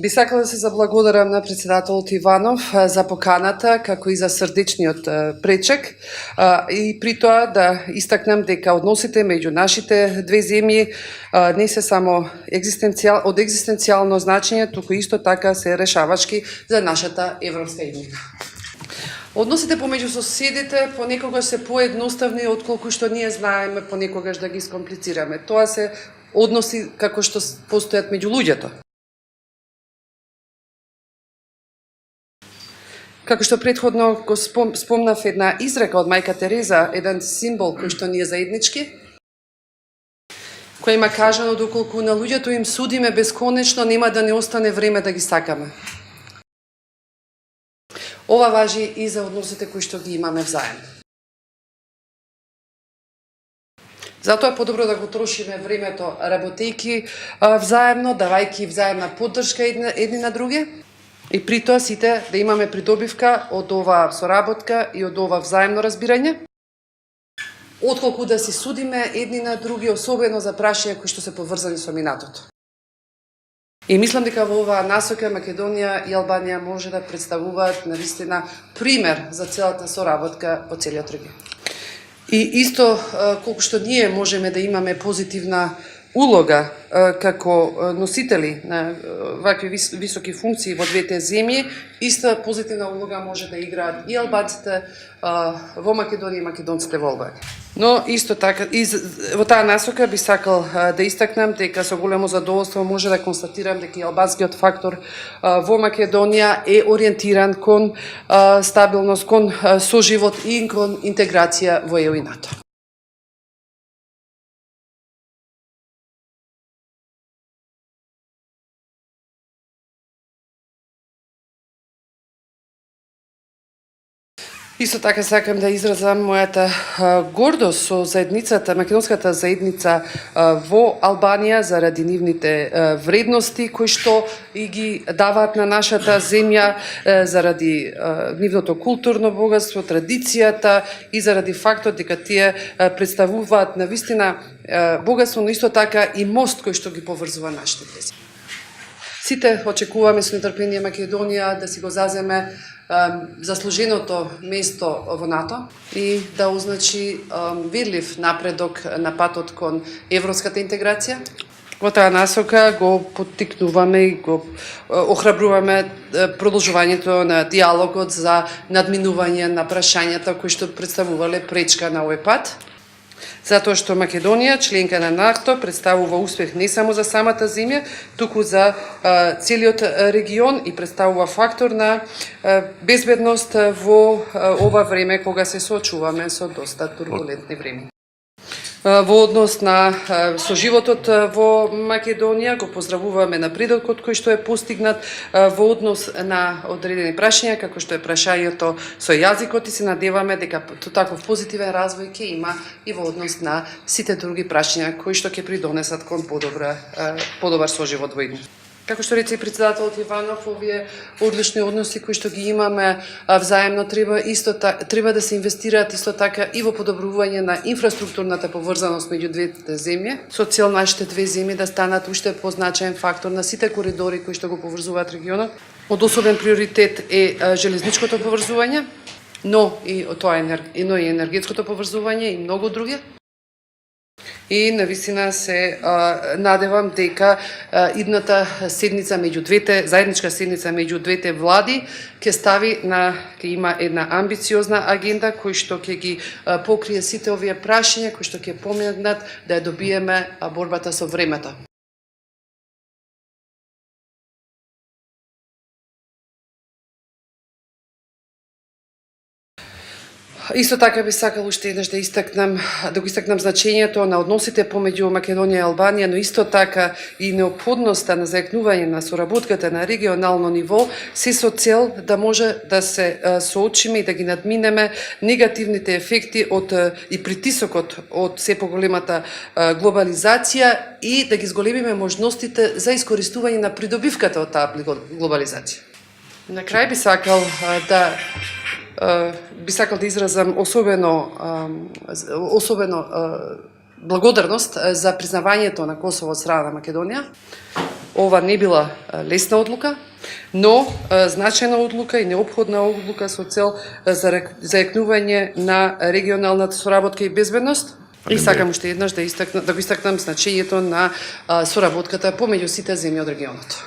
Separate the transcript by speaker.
Speaker 1: Би сакала да се заблагодарам на председателот Иванов за поканата, како и за срдечниот пречек, и при тоа да истакнам дека односите меѓу нашите две земји не се само од екзистенцијално значење, туку исто така се решавачки за нашата европска иднина. Односите помеѓу соседите понекогаш се поедноставни отколку што ние знаеме понекогаш да ги скомплицираме. Тоа се односи како што постојат меѓу луѓето. Како што претходно го спомнав една изрека од мајка Тереза, еден символ кој што ни е заеднички, кој има кажано доколку на луѓето им судиме бесконечно, нема да не остане време да ги сакаме. Ова важи и за односите кои што ги имаме взаемно. Затоа е подобро да го трошиме времето работејки взаемно, давајќи взаемна поддршка едни на други, и при тоа сите да имаме придобивка од оваа соработка и од ова взаемно разбирање, отколку да си судиме едни на други, особено за прашања кои што се поврзани со минатото. И мислам дека во оваа насока Македонија и Албанија може да представуваат навистина пример за целата соработка во целиот регион. И исто колку што ние можеме да имаме позитивна улога како носители на вакви високи функции во двете земји, иста позитивна улога може да играат и албанците во Македонија и македонците во Албанија. Но исто така и во таа насока би сакал да истакнам дека со големо задоволство може да констатирам дека и албанскиот фактор во Македонија е ориентиран кон стабилност, кон соживот и кон интеграција во ЕУ и НАТО. Исто така сакам да изразам мојата гордост со заедницата, македонската заедница во Албанија заради нивните вредности кои што и ги даваат на нашата земја, заради нивното културно богатство, традицијата и заради фактот дека тие представуваат навистина богатство, но исто така и мост кој што ги поврзува нашите две земји. Сите очекуваме со нетрпение Македонија да си го заземе заслуженото место во НАТО и да означи видлив напредок на патот кон европската интеграција. Во таа насока го поттикнуваме и го охрабруваме продолжувањето на диалогот за надминување на прашањата кои што представувале пречка на овој пат. Затоа што Македонија, членка на НАТО, представува успех не само за самата земја, туку за целиот регион и представува фактор на безбедност во ова време кога се соочуваме со доста турбулентни време. Во однос на соживотот во Македонија го поздравуваме напредокот кој што е постигнат во однос на одредени прашања, како што е прашањето со јазикот, и се надеваме дека таков позитивен развој ќе има и во однос на сите други прашања кои што ќе придонесат кон подобар соживот во иднина. Како што рече и председателот Иванов, овие одлични односи кои што ги имаме взаемно треба да се инвестираат исто така и во подобрување на инфраструктурната поврзаност меѓу двете земји, со цел нашите две земји да станат уште позначаен фактор на сите коридори кои што го поврзуваат регионот. Од особен приоритет е железничкото поврзување, но и енергетското поврзување и многу други. И навистина се надевам дека идната седница меѓу двете, заедничка седница меѓу двете влади ќе има една амбициозна агенда кој што ќе ги покрие сите овие прашања кои што ќе помогнат да ја добиеме борбата со времето. Исто така би сакал уште еднаш да го истакнам значењето на односите помеѓу Македонија и Албанија, но исто така и неопходноста на зајакнување на соработката на регионално ниво, се со цел да може да се соочиме и да ги надминеме негативните ефекти и притисокот од се поголемата глобализација и да ги зголемиме можностите за искористување на придобивката од таа глобализација. На крај би сакал да изразам особено благодарност за признавањето на Косово од страна на Македонија. ова не била лесна одлука, но значајна одлука и неопходна одлука со цел зајакнување на регионалната соработка и безбедност. И сакам уште еднаш да го истакнам значењето на соработката помеѓу сите земји од регионот.